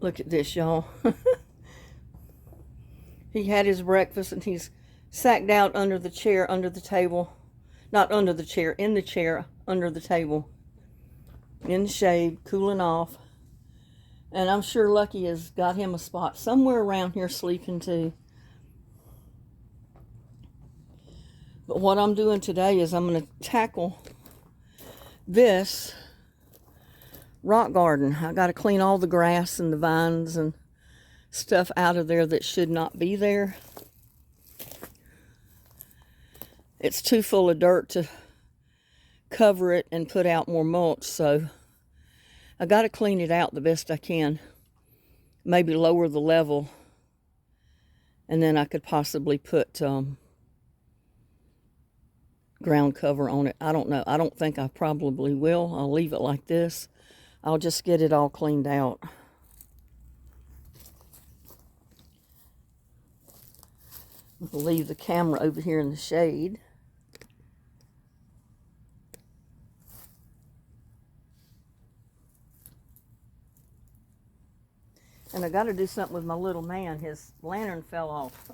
Look at this, y'all. He had his breakfast and he's sacked out under the chair, under the table. Not under the chair, in the chair, under the table. In the shade, cooling off. And I'm sure Lucky has got him a spot somewhere around here sleeping too. But what I'm doing today is I'm going to tackle this rock garden. I got to clean all the grass and the vines and stuff out of there that should not be there. It's too full of dirt to cover it and put out more mulch, so I got to clean it out the best I can. Maybe lower the level, and then I could possibly put ground cover on it. I don't know. I don't think I probably will. I'll leave it like this. I'll just get it all cleaned out. I'll leave the camera over here in the shade. And I got to do something with my little man. His lantern fell off.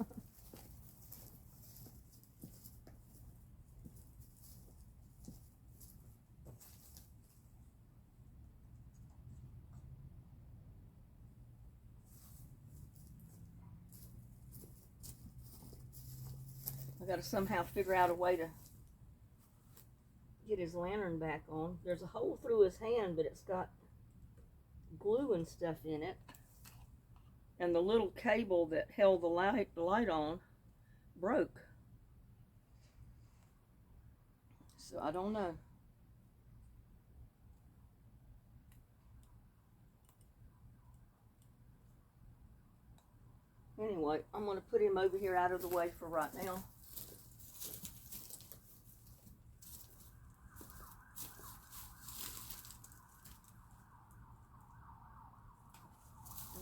I got to somehow figure out a way to get his lantern back on. There's a hole through his hand, but it's got glue and stuff in it. And the little cable that held the light on broke. So I don't know. Anyway, I'm going to put him over here out of the way for right now.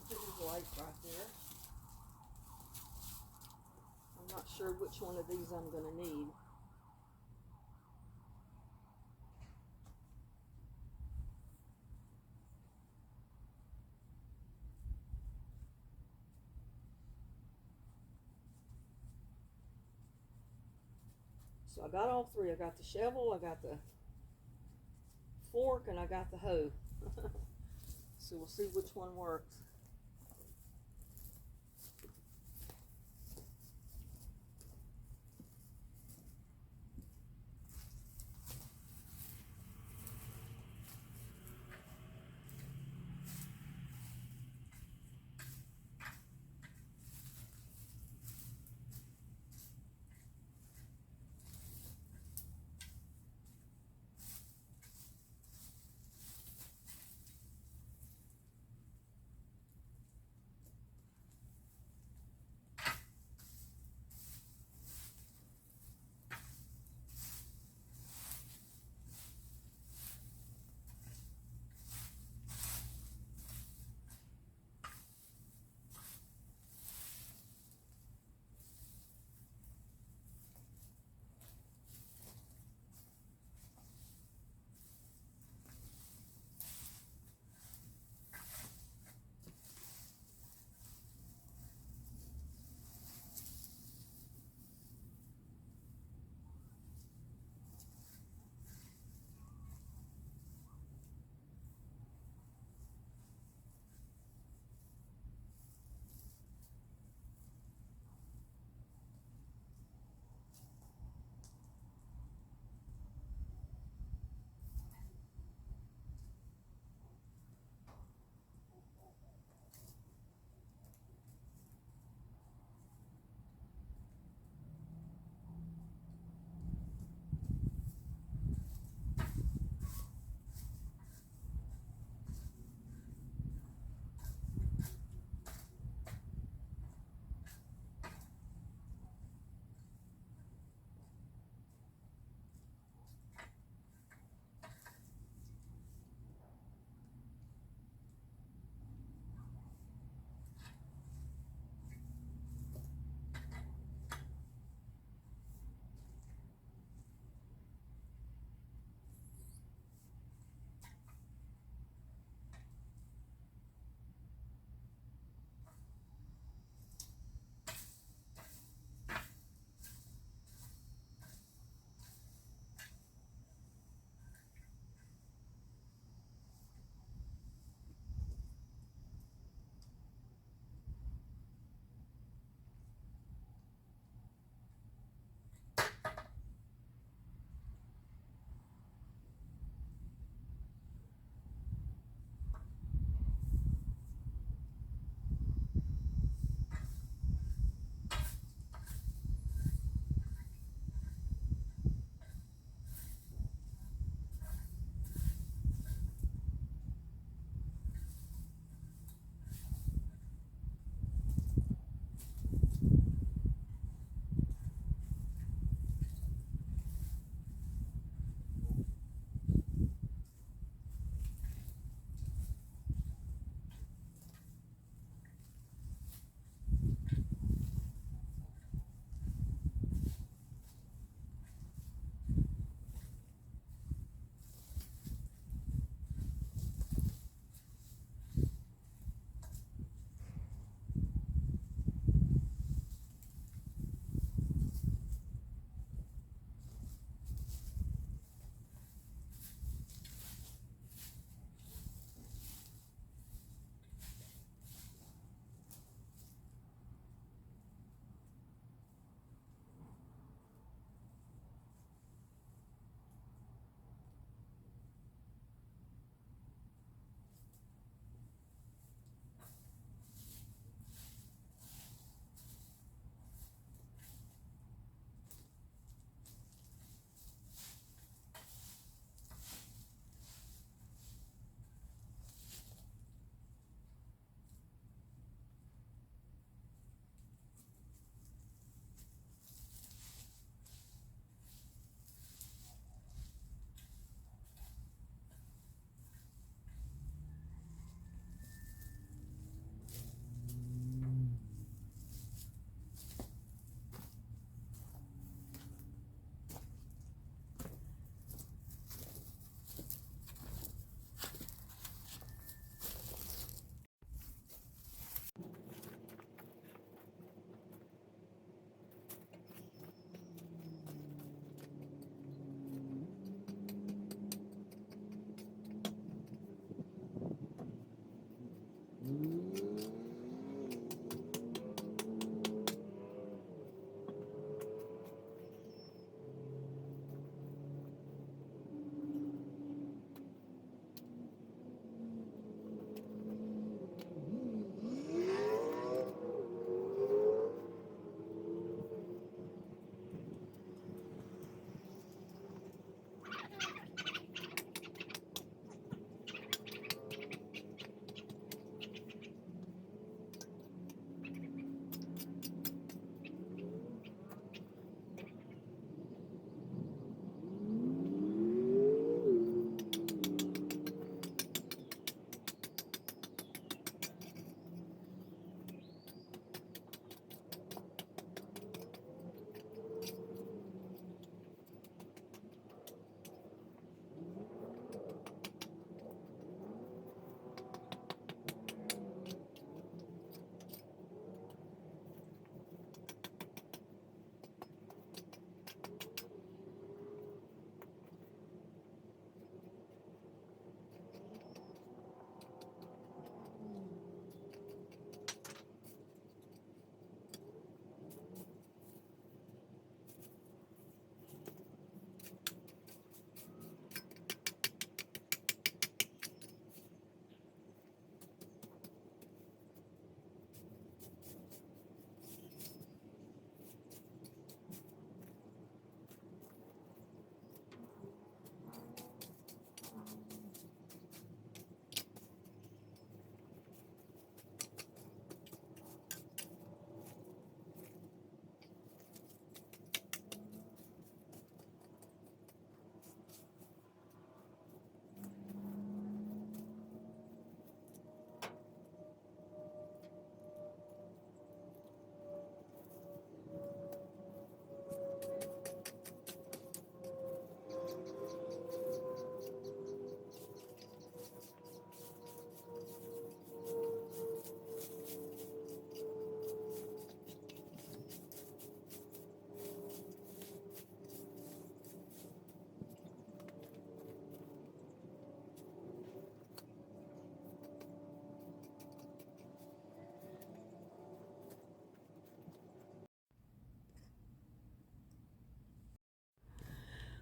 Put his light right there. I'm not sure which one of these I'm going to need. So I got all three. I got the shovel, I got the fork, and I got the hoe. So we'll see which one works.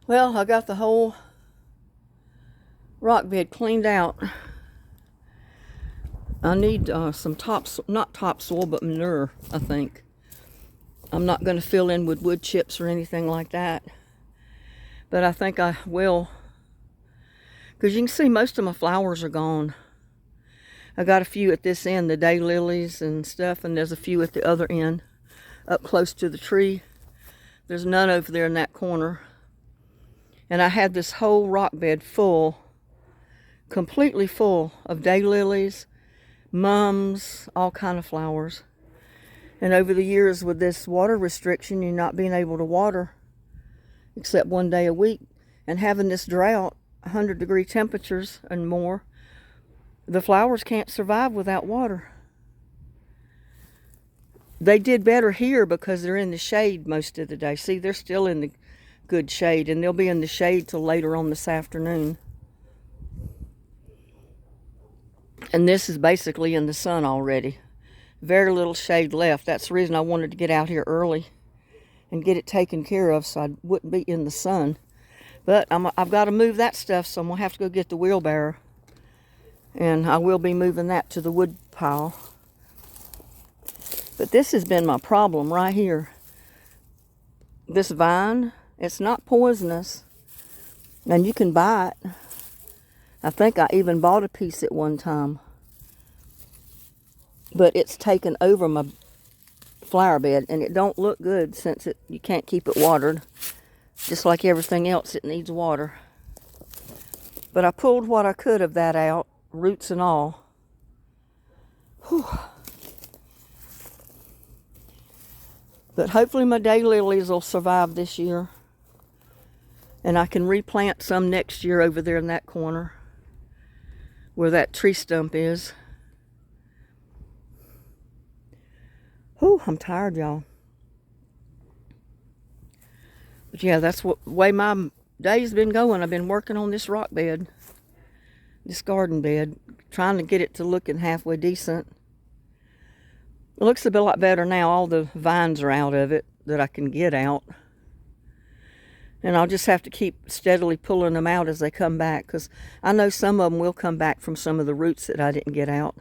Well, I got the whole rock bed cleaned out. I need some not topsoil, but manure, I think. I'm not going to fill in with wood chips or anything like that. But I think I will. Because you can see most of my flowers are gone. I got a few at this end, the daylilies and stuff, and there's a few at the other end, up close to the tree. There's none over there in that corner. And I had this whole rock bed full, completely full of daylilies, mums, all kind of flowers. And over the years with this water restriction, you're not being able to water except one day a week, and having this drought, 100-degree temperatures and more, the flowers can't survive without water. They did better here because they're in the shade most of the day. See, they're still in the good shade, and they'll be in the shade till later on this afternoon. And this is basically in the sun already. Very little shade left. That's the reason I wanted to get out here early and get it taken care of so I wouldn't be in the sun. But I've got to move that stuff, so I'm going to have to go get the wheelbarrow. And I will be moving that to the wood pile. But this has been my problem right here. This vine, it's not poisonous, and you can buy it. I think I even bought a piece at one time. But it's taken over my flower bed, and it don't look good since you can't keep it watered. Just like everything else, it needs water. But I pulled what I could of that out, roots and all. Whew. But hopefully my daylilies will survive this year. And I can replant some next year over there in that corner where that tree stump is. Whew, I'm tired, y'all. But yeah, that's the way my day's been going. I've been working on this rock bed. this garden bed, trying to get it to looking halfway decent. It looks a bit lot better now. All the vines are out of it that I can get out. And I'll just have to keep steadily pulling them out as they come back, because I know some of them will come back from some of the roots that I didn't get out.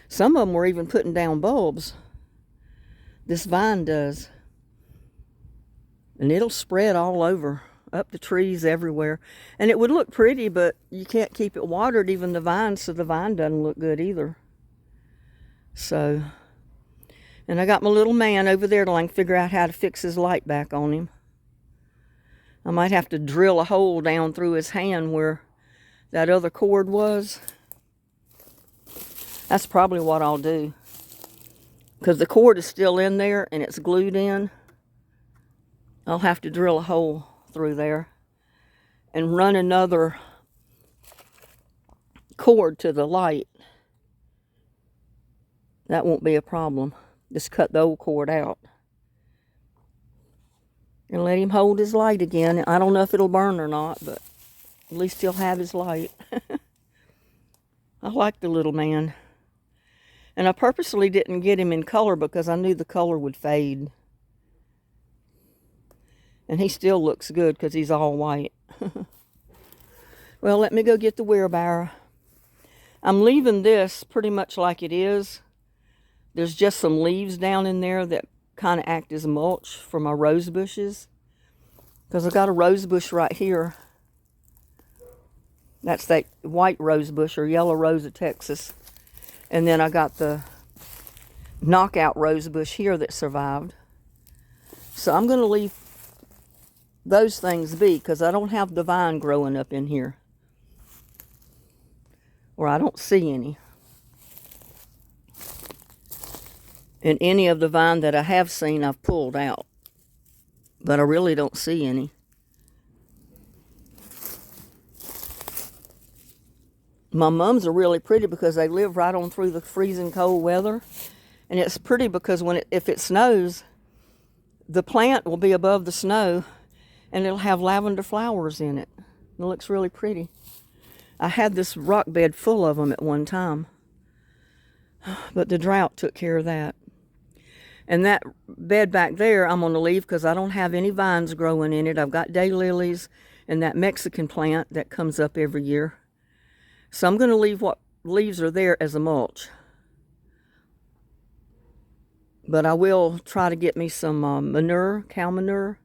Some of them were even putting down bulbs. This vine does. And it'll spread all over, up the trees everywhere. And it would look pretty, but you can't keep it watered, even the vine, so the vine doesn't look good either. So, and I got my little man over there till I can figure out how to fix his light back on him. I might have to drill a hole down through his hand where that other cord was. That's probably what I'll do, because the cord is still in there and it's glued in. I'll have to drill a hole through there and run another cord to the light. That won't be a problem. Just cut the old cord out and let him hold his light again. I don't know if it'll burn or not, but at least he'll have his light. I like the little man. And I purposely didn't get him in color because I knew the color would fade. And he still looks good because he's all white. Well, let me go get the wheelbarrow. I'm leaving this pretty much like it is. There's just some leaves down in there that kind of act as mulch for my rose bushes, because I've got a rose bush right here. That's that white rose bush, or yellow rose of Texas. And then I got the knockout rose bush here that survived. So I'm going to leave those things be, because I don't have the vine growing up in here, or I don't see any. And any of the vine that I have seen, I've pulled out. But I really don't see any. My mums are really pretty because they live right on through the freezing cold weather. And it's pretty because if it snows, the plant will be above the snow and it'll have lavender flowers in it. It looks really pretty. I had this rock bed full of them at one time, but the drought took care of that. And that bed back there, I'm going to leave because I don't have any vines growing in it. I've got daylilies and that Mexican plant that comes up every year. So I'm going to leave what leaves are there as a mulch. But I will try to get me some manure, cow manure,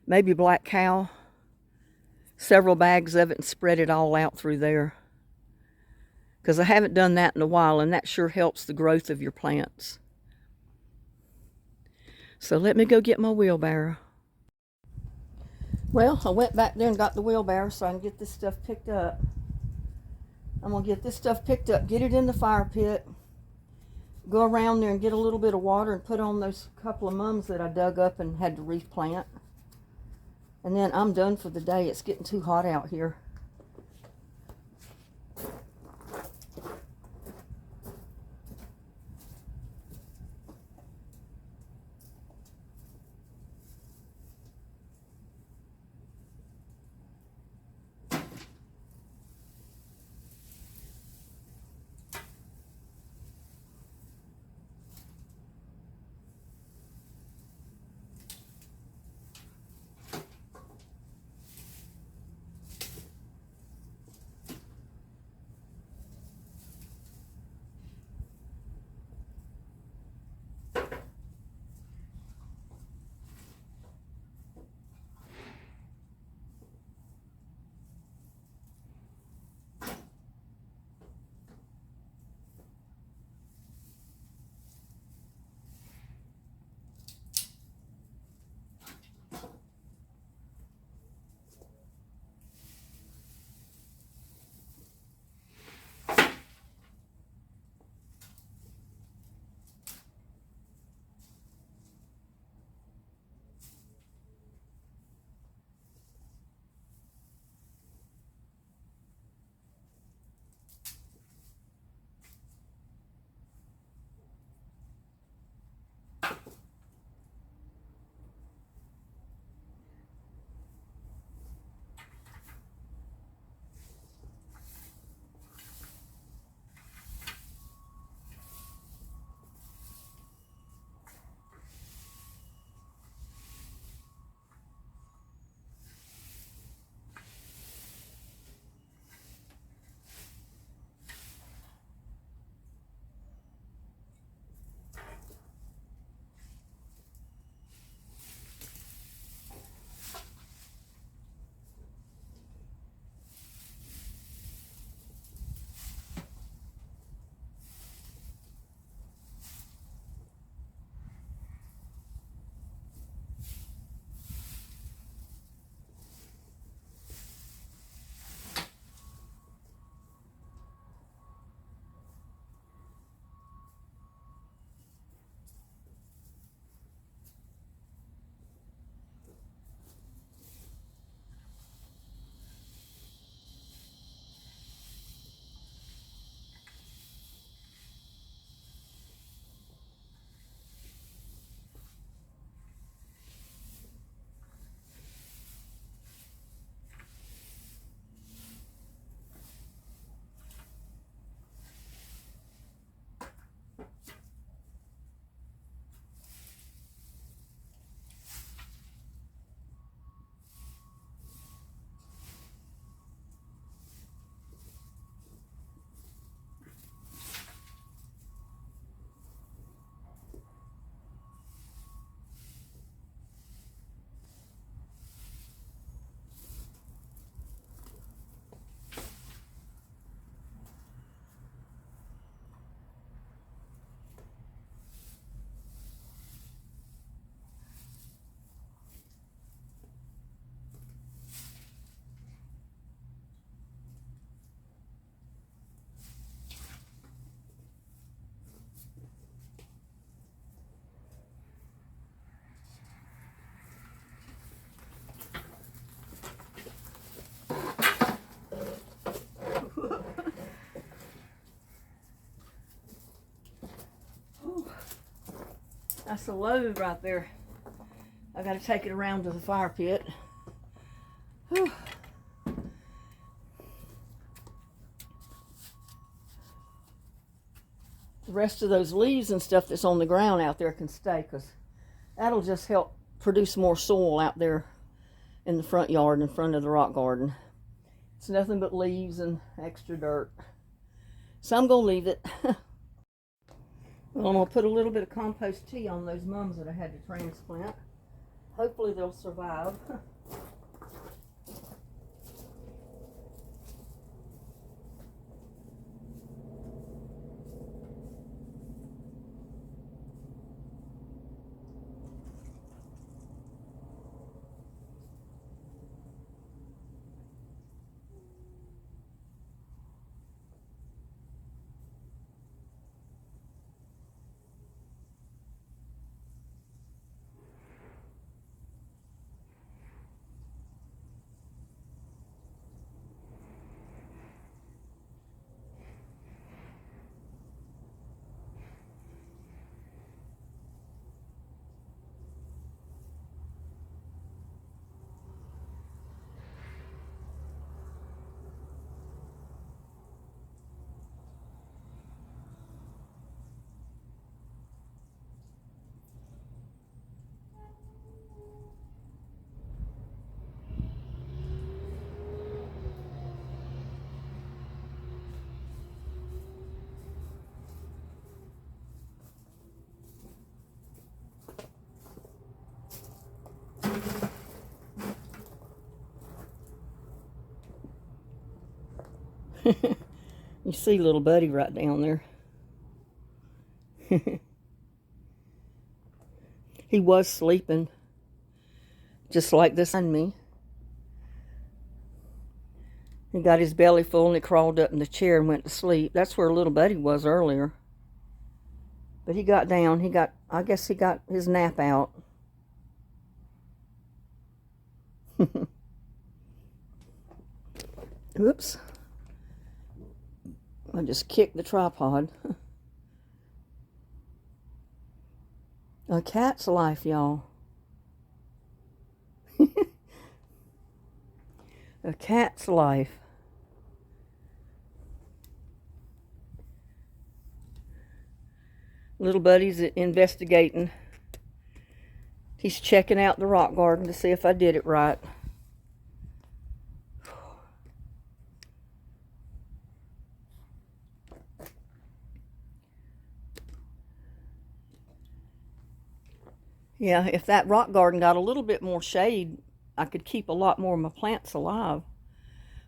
maybe black cow, several bags of it, and spread it all out through there. Because I haven't done that in a while, and that sure helps the growth of your plants. So let me go get my wheelbarrow. Well, I went back there and got the wheelbarrow so I can get this stuff picked up. I'm going to get this stuff picked up, get it in the fire pit, go around there and get a little bit of water and put on those couple of mums that I dug up and had to replant. And then I'm done for the day. It's getting too hot out here. That's a load right there. I got to take it around to the fire pit. Whew. The rest of those leaves and stuff that's on the ground out there can stay, because that'll just help produce more soil out there in the front yard, in front of the rock garden. It's nothing but leaves and extra dirt. So I'm going to leave it. Well, I'm going to put a little bit of compost tea on those mums that I had to transplant. Hopefully they'll survive. You see little buddy right down there. He was sleeping just like this on me. He got his belly full and he crawled up in the chair and went to sleep. That's where little buddy was earlier. But he got down. I guess he got his nap out. Oops. I just kicked the tripod. A cat's life, y'all. A cat's life. Little buddy's investigating. He's checking out the rock garden to see if I did it right. Yeah, if that rock garden got a little bit more shade, I could keep a lot more of my plants alive.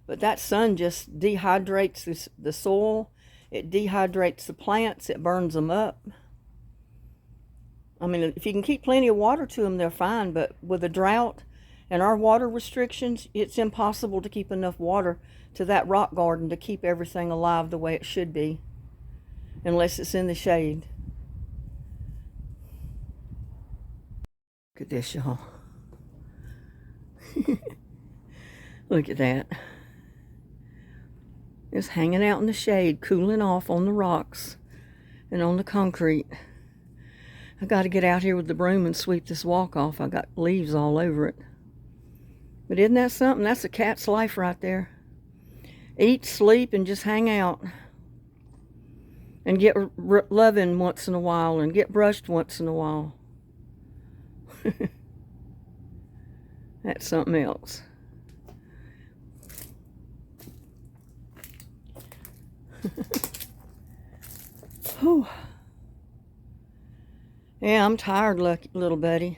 But that sun just dehydrates the soil. It dehydrates the plants. It burns them up. I mean, if you can keep plenty of water to them, they're fine. But with a drought and our water restrictions, it's impossible to keep enough water to that rock garden to keep everything alive the way it should be, unless it's in the shade. Look at this, y'all. Look at that. It's hanging out in the shade, cooling off on the rocks and on the concrete. I got to get out here with the broom and sweep this walk off. I got leaves all over it. But isn't that something? That's a cat's life right there. Eat, sleep, and just hang out. And get loving once in a while and get brushed once in a while. That's something else. Whew. Yeah, I'm tired, little buddy.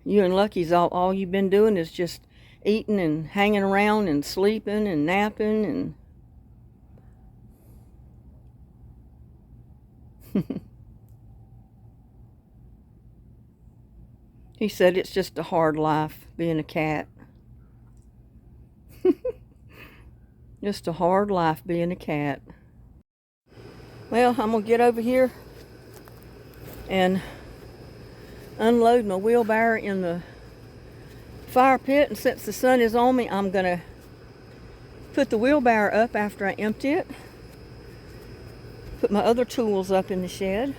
You and Lucky's all you've been doing is just eating and hanging around and sleeping and napping and He said it's just a hard life being a cat. Just a hard life being a cat. Well, I'm going to get over here and unload my wheelbarrow in the fire pit. And since the sun is on me, I'm going to put the wheelbarrow up after I empty it. Put my other tools up in the shed.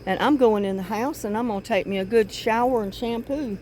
And I'm going in the house and I'm going to take me a good shower and shampoo.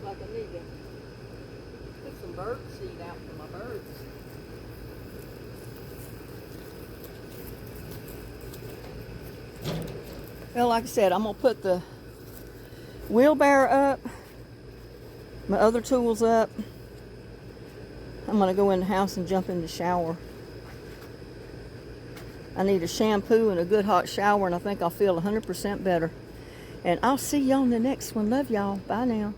Like I need to put some bird seed out for my birds. Well, like I said, I'm going to put the wheelbarrow up, my other tools up. I'm going to go in the house and jump in the shower. I need a shampoo and a good hot shower, and I think I'll feel 100% better. And I'll see y'all in the next one. Love y'all. Bye now.